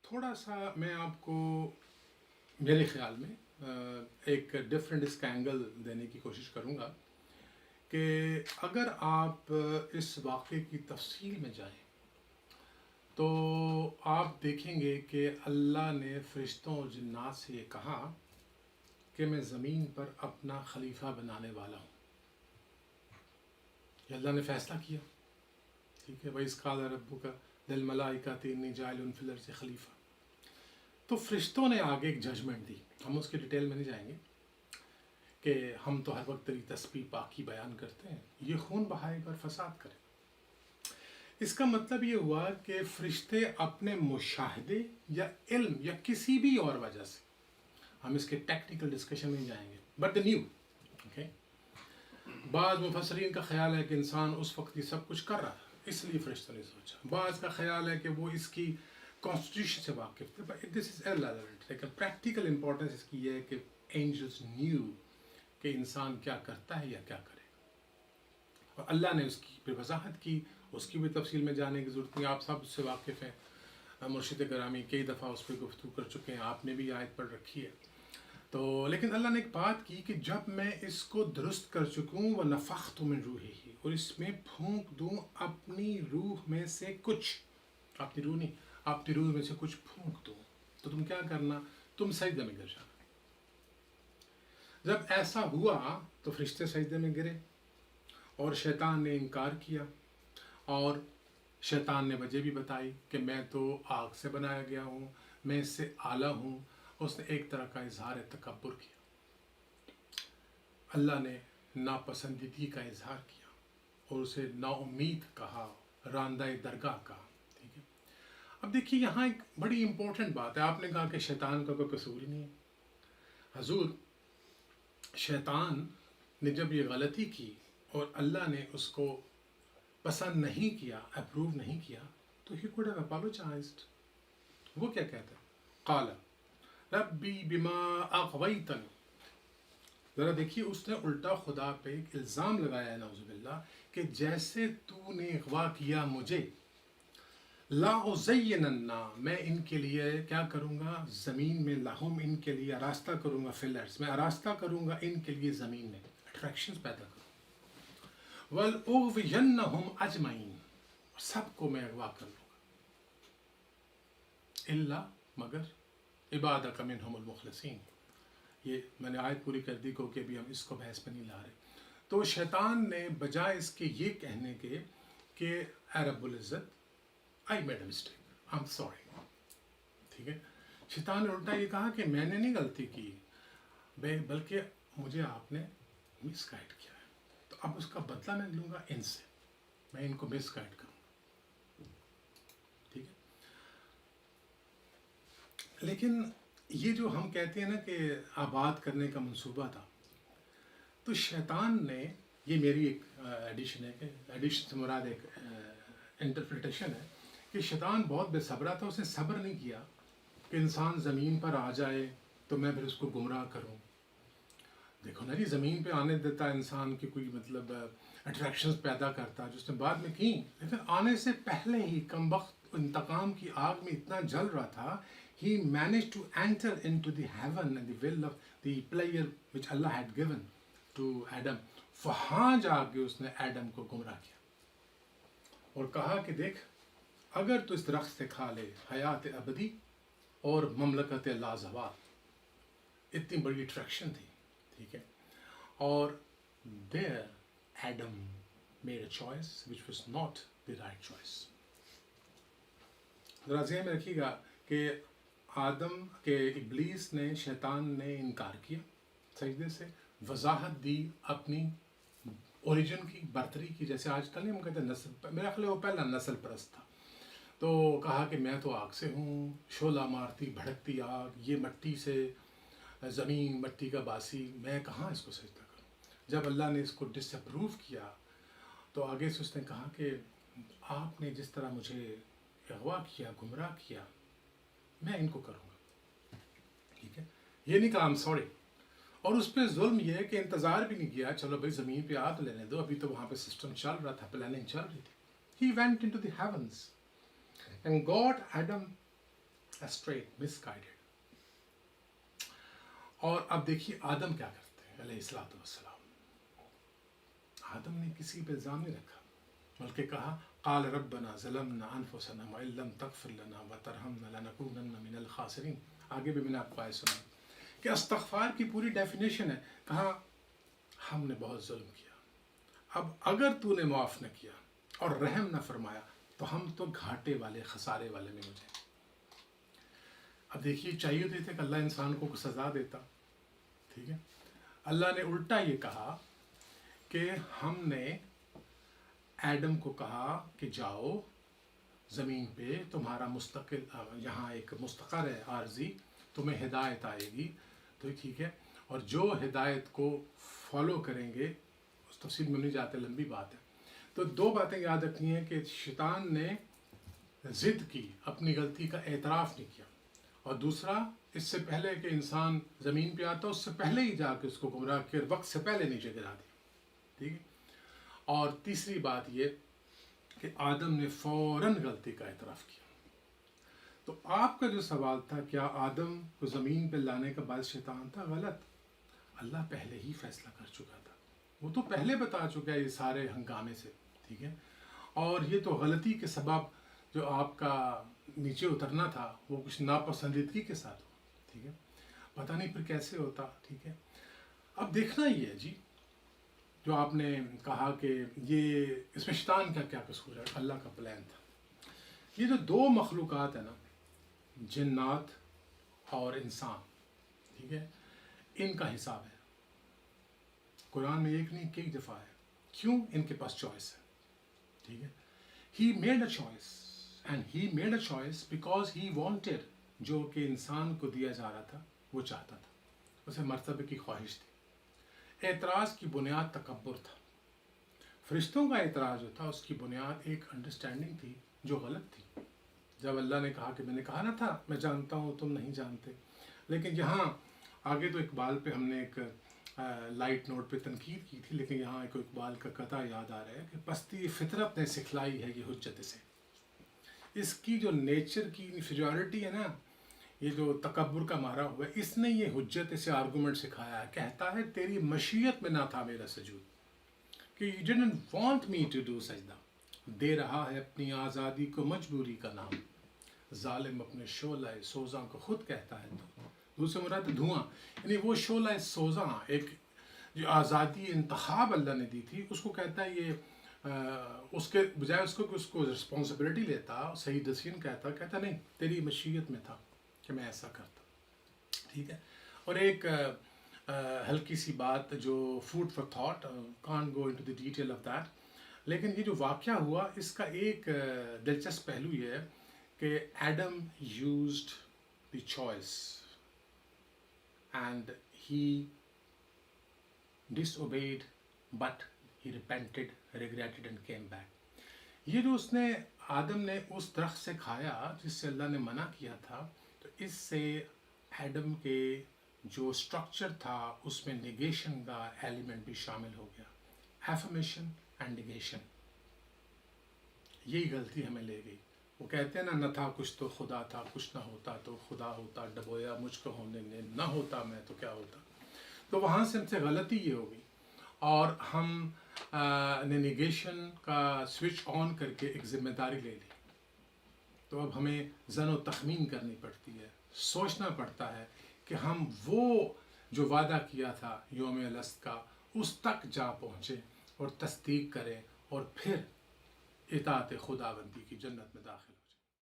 تھوڑا سا میں آپ کو میرے خیال میں ایک ڈفرینٹ اس کا اینگل دینے کی کوشش کروں گا کہ اگر آپ اس واقعے کی تفصیل میں جائیں تو آپ دیکھیں گے کہ اللہ نے فرشتوں اور جنات سے یہ کہا کہ میں زمین پر اپنا خلیفہ بنانے والا ہوں. یہ اللہ نے فیصلہ کیا. ٹھیک ہے. وَإِذْ قَالَ رَبُّكَ لِلْمَلَائِكَةِ إِنِّي جَاعِلٌ فِي الْأَرْضِ خلیفہ. تو فرشتوں نے آگے ایک ججمنٹ دی. ہم اس کی ڈیٹیل میں نہیں جائیں گے کہ ہم تو ہر وقت تیری تسبیح پاکی بیان کرتے ہیں، یہ خون بہائے گا اور فساد کرے. اس کا مطلب یہ ہوا کہ فرشتے اپنے مشاہدے یا علم یا کسی بھی اور وجہ سے، ہم اس کے ٹیکنیکل ڈسکشن میں جائیں گے، بٹ دا نیو اوکے. بعض مفسرین کا خیال ہے کہ انسان اس وقت یہ سب کچھ کر رہا تھا اس لیے فرشتوں نے سوچا. بعض کا خیال ہے کہ وہ اس کی کانسٹیٹیوشن سے واقف تھے. But this is irrelevant. لیکن پریکٹیکل امپورٹنس اس کی یہ ہے کہ اینجلس نیو کہ انسان کیا کرتا ہے یا کیا کرے گا، اور اللہ نے اس کی پھر وضاحت کی. اس کی بھی تفصیل میں جانے کی ضرورت نہیں، آپ سب اس سے واقف ہیں. مرشد گرامی کئی دفعہ اس پہ گفتگو کر چکے ہیں، آپ نے بھی آیت پڑھ رکھی ہے. تو لیکن اللہ نے ایک بات کی کہ جب میں اس کو درست کر چکوں وَنَفَخْتُ مِن رُوحِهِ، اور اس میں پھونک دوں اپنی روح میں سے کچھ، اپنی روح نہیں، اپنی روح میں سے کچھ پھونک دوں، تو تم کیا کرنا؟ تم سجدے میں گر جانا. جب ایسا ہوا تو فرشتے سجدے میں گرے اور شیطان نے انکار کیا، اور شیطان نے وجہ بھی بتائی کہ میں تو آگ سے بنایا گیا ہوں، میں اس سے اعلیٰ ہوں. اس نے ایک طرح کا اظہار تکبر کیا. اللہ نے ناپسندیدگی کا اظہار کیا اور اسے نا امید کہا، راندہ درگاہ کہا. ٹھیک ہے. اب دیکھیے یہاں ایک بڑی امپورٹنٹ بات ہے. آپ نے کہا کہ شیطان کا کوئی قصور ہی نہیں ہے. حضور، شیطان نے جب یہ غلطی کی اور اللہ نے اس کو پسند نہیں کیا، اپروو نہیں کیا، تو ہی کوڈ ہیو اپالوجائزڈ. وہ کیا کہتا ہے؟ قال ربی بما اغویتنی. ذرا دیکھیے اس نے الٹا خدا پہ ایک الزام لگایا ہے، نعوذ باللہ، کہ جیسے تو نے اغوا کیا مجھے، لا ازیننا، میں ان کے لیے کیا کروں گا زمین میں، لہم ان کے لیے آراستہ کروں گا، فی الارض میں آراستہ کروں گا ان کے لیے زمین میں، اٹریکشنز پیدا کروں. وَلْأُغْوِيَنَّهُمْ أَجْمَعِينَ، سب کو میں اغوا کر لوں گا، الا مگر عبادک منہم المخلصین. یہ میں نے آیت پوری کر دی کیونکہ ابھی ہم اس کو بحث پہ نہیں لا رہے. تو شیطان نے بجائے اس کے یہ کہنے کے کہ اے رب العزت I made a mistake, I'm sorry. ٹھیک ہے. شیطان نے الٹا یہ کہا کہ میں نے نہیں غلطی کی، بلکہ مجھے آپ نے مس گائیڈ کیا ہے، تو اب اس کا بدلہ میں لوں گا ان سے، میں ان کو مس گائیڈ کروں گا. ٹھیک ہے. لیکن یہ جو ہم کہتے ہیں نا کہ آباد کرنے کا منصوبہ تھا، تو شیطان نے، یہ میری ایک ایڈیشن ہے، کہ ایڈیشن سے مراد ایک انٹرپریٹیشن ہے، کہ شیطان بہت بے صبرا تھا. اس نے صبر نہیں کیا کہ انسان زمین پر آ جائے تو میں پھر اس کو گمراہ کروں. دیکھو نا جی، زمین پہ آنے دیتا انسان کی کوئی مطلب اٹریکشنز پیدا کرتا، جو اس نے بعد میں کی. لیکن آنے سے پہلے ہی کم وقت انتقام کی آگ میں اتنا جل رہا تھا، he managed to enter into the heaven and the will of the player which Allah had given to Adam. وہاں جا کے اس نے ایڈم کو گمراہ کیا اور کہا کہ دیکھ، اگر تو اس درخت سے کھا لے، حیات ابدی اور مملکت لازوال. اتنی بڑی اٹریکشن تھی. ٹھیک ہے. اور there Adam made a choice which was not the right choice. ذرا ذہن میں رکھیے گا کہ آدم کے ابلیس نے، شیطان نے انکار کیا سجدے سے، وضاحت دی اپنی اوریجن کی، برتری کی. جیسے آج کل نہیں ہم کہتے ہیں نسل، میرا خیال ہے وہ پہلا نسل پرست تھا. تو کہا کہ میں تو آگ سے ہوں، شعلہ مارتی بھڑکتی آگ، یہ مٹی سے زمین، مٹی کا باسی، میں کہاں اس کو سجدہ کروں. جب اللہ نے اس کو ڈس اپروو کیا تو آگے سے اس نے کہا کہ آپ نے جس طرح مجھے اغوا کیا، گمراہ کیا، میں ان کو کروں گا. ٹھیک ہے. یہ نہیں کہا I'm sorry. اور اس پہ ظلم یہ ہے کہ انتظار بھی نہیں کیا، چلو بھائی زمین پہ آ تو لینے دو، ابھی تو وہاں پہ سسٹم چل رہا تھا، پلاننگ چل رہی تھی. He went into the heavens and got Adam straight misguided. اور اب دیکھیے آدم کیا کرتے ہیں علیہ الصلوۃ والسلام. آدم نے کسی پہ الزام نہیں رکھا بلکہ کہا قال ربنا ظلمنا انفسنا وان لم تغفر لنا وترحمنا لنکونن من الخاسرین. آگے بھی میں نے آپ کو آیت سنائی کہ استغفار کی پوری ڈیفینیشن ہے. کہا ہم نے بہت ظلم کیا, اب اگر تو نے معاف نہ کیا اور رحم نہ فرمایا تو ہم تو گھاٹے والے خسارے والے میں ہو جائیں. اب دیکھیے چاہیے تھے کہ اللہ انسان کو سزا دیتا, ٹھیک ہے. اللہ نے الٹا یہ کہا کہ ہم نے ایڈم کو کہا کہ جاؤ زمین پہ, تمہارا مستقل یہاں ایک مستقر ہے عارضی, تمہیں ہدایت آئے گی تو ٹھیک ہے, اور جو ہدایت کو فالو کریں گے, اس تفصیل میں نہیں جاتے, لمبی بات ہے. تو دو باتیں یاد رکھنی ہیں کہ شیطان نے ضد کی, اپنی غلطی کا اعتراف نہیں کیا, اور دوسرا اس سے پہلے کہ انسان زمین پہ آتا اس سے پہلے ہی جا کے اس کو گمراہ کر وقت سے پہلے نیچے گرا دیا, ٹھیک ہے. اور تیسری بات یہ کہ آدم نے فوراً غلطی کا اعتراف کیا. تو آپ کا جو سوال تھا کیا آدم کو زمین پہ لانے کا باعث شیطان تھا, غلط. اللہ پہلے ہی فیصلہ کر چکا تھا, وہ تو پہلے بتا چکا ہے یہ سارے ہنگامے سے, ٹھیک ہے. اور یہ تو غلطی کے سبب جو آپ کا نیچے اترنا تھا وہ کچھ ناپسندیدگی کے ساتھ ہو, ٹھیک ہے. پتہ نہیں پھر کیسے ہوتا, ٹھیک ہے. اب دیکھنا ہی ہے جی, جو آپ نے کہا کہ یہ اس میں شیطان کا کیا قصور ہے, اللہ کا پلان تھا. یہ جو دو مخلوقات ہیں نا, جنات اور انسان, ٹھیک ہے, ان کا حساب ہے. قرآن میں ایک نہیں کئی دفعہ ہے. کیوں؟ ان کے پاس چوائس ہے, ٹھیک ہے. He made a choice and he made a choice because he wanted, جو کہ انسان کو دیا جا رہا تھا وہ چاہتا تھا, اسے مرتبے کی خواہش تھی. اعتراض کی بنیاد تکبر تھا. فرشتوں کا اعتراض جو تھا اس کی بنیاد ایک انڈرسٹینڈنگ تھی جو غلط تھی. جب اللہ نے کہا کہ میں نے کہا نہ تھا میں جانتا ہوں تم نہیں جانتے, لیکن یہاں آگے تو اقبال پہ ہم نے ایک لائٹ نوٹ پہ تنقید کی تھی, لیکن یہاں ایک اقبال کا قطع یاد آ رہا ہے کہ پستی فطرت نے سکھلائی ہے یہ حجت سے. اس کی جو نیچر کی انفیریورٹی ہے نا, یہ جو تکبر کا مارا ہوا ہے, اس نے یہ حجت سے آرگومنٹ سکھایا ہے. کہتا ہے تیری مشیت میں نہ تھا میرا سجود, کہ you didn't want me to do سجدہ. دے رہا ہے اپنی آزادی کو مجبوری کا نام, ظالم اپنے شعلہ سوزاں کو خود کہتا ہے تو. دوسرے مراد دھواں, یعنی وہ شعلہ سوزاں, ایک جو آزادی انتخاب اللہ نے دی تھی, اس کو کہتا ہے یہ اس کے بجائے اس کو رسپانسبلٹی لیتا, صحیح ڈیسیژن کہتا نہیں تیری مشیت میں تھا کہ میں ایسا کرتا, ٹھیک ہے. اور ایک ہلکی سی بات جو food for thought, can't go into the detail of that, لیکن یہ جو واقعہ ہوا اس کا ایک دلچسپ پہلو یہ ہے کہ Adam used the choice and he disobeyed but he repented, regretted and came back. یہ جو اس نے آدم نے اس درخت سے کھایا جس سے اللہ نے منع کیا تھا, تو اس سے ایڈم کے جو اسٹرکچر تھا اس میں نیگیشن کا ایلیمنٹ بھی شامل ہو گیا. ایفرمیشن اینڈ نیگیشن, یہی غلطی ہمیں لے گئی. وہ کہتے ہیں نا, نہ تھا کچھ تو خدا تھا, کچھ نہ ہوتا تو خدا ہوتا, ڈبویا مجھ کو ہونے نے, نہ ہوتا میں تو کیا ہوتا. تو وہاں سے ہم سے غلطی یہ ہو گئی, اور ہم نے نیگیشن کا سوئچ آن کر کے ایک ذمہ داری لے لی. تو اب ہمیں ظن و تخمین کرنی پڑتی ہے, سوچنا پڑتا ہے کہ ہم وہ جو وعدہ کیا تھا یوم الست کا اس تک جا پہنچے اور تصدیق کریں, اور پھر اطاعت خداوندی کی جنت میں داخل ہو.